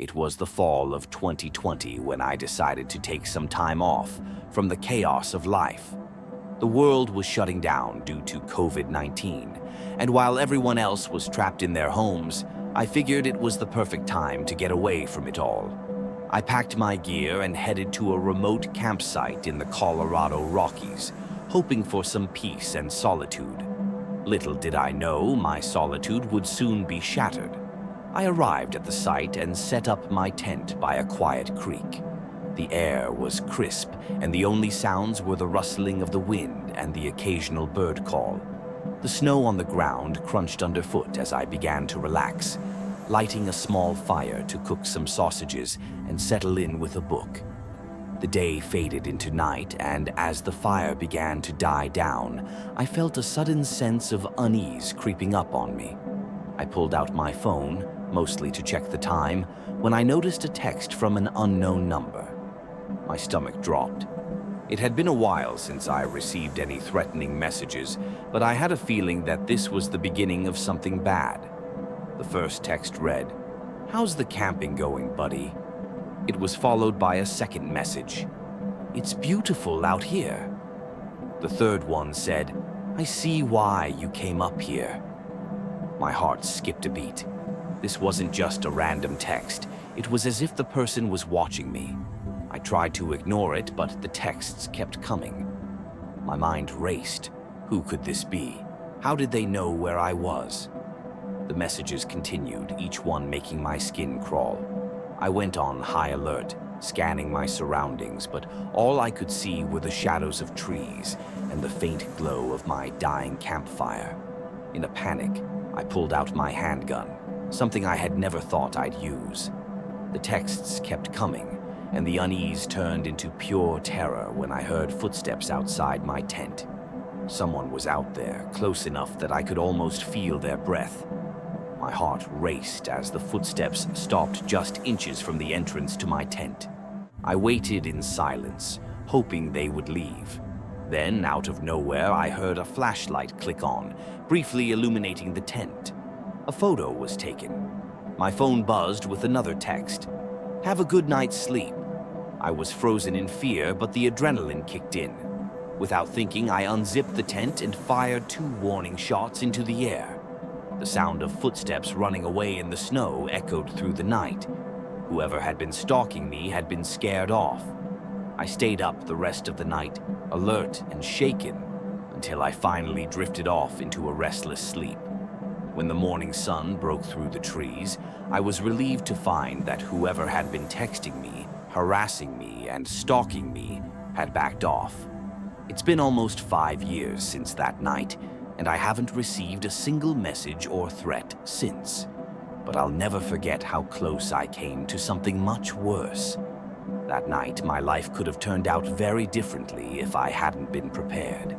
It was the fall of 2020 when I decided to take some time off from the chaos of life. The world was shutting down due to COVID-19, and while everyone else was trapped in their homes, I figured it was the perfect time to get away from it all. I packed my gear and headed to a remote campsite in the Colorado Rockies, hoping for some peace and solitude. Little did I know my solitude would soon be shattered. I arrived at the site and set up my tent by a quiet creek. The air was crisp, and the only sounds were the rustling of the wind and the occasional bird call. The snow on the ground crunched underfoot as I began to relax, lighting a small fire to cook some sausages and settle in with a book. The day faded into night, and as the fire began to die down, I felt a sudden sense of unease creeping up on me. I pulled out my phone, mostly to check the time, when I noticed a text from an unknown number. My stomach dropped. It had been a while since I received any threatening messages, but I had a feeling that this was the beginning of something bad. The first text read, "How's the camping going, buddy?" It was followed by a second message, "It's beautiful out here." The third one said, "I see why you came up here." My heart skipped a beat. This wasn't just a random text. It was as if the person was watching me. I tried to ignore it, but the texts kept coming. My mind raced. Who could this be? How did they know where I was? The messages continued, each one making my skin crawl. I went on high alert, scanning my surroundings, but all I could see were the shadows of trees and the faint glow of my dying campfire. In a panic, I pulled out my handgun, something I had never thought I'd use. The texts kept coming, and the unease turned into pure terror when I heard footsteps outside my tent. Someone was out there, close enough that I could almost feel their breath. My heart raced as the footsteps stopped just inches from the entrance to my tent. I waited in silence, hoping they would leave. Then, out of nowhere, I heard a flashlight click on, briefly illuminating the tent. A photo was taken. My phone buzzed with another text. "Have a good night's sleep." I was frozen in fear, but the adrenaline kicked in. Without thinking, I unzipped the tent and fired 2 warning shots into the air. The sound of footsteps running away in the snow echoed through the night. Whoever had been stalking me had been scared off. I stayed up the rest of the night, alert and shaken, until I finally drifted off into a restless sleep. When the morning sun broke through the trees, I was relieved to find that whoever had been texting me, harassing me, and stalking me had backed off. It's been almost 5 years since that night, and I haven't received a single message or threat since. But I'll never forget how close I came to something much worse. That night, my life could have turned out very differently if I hadn't been prepared.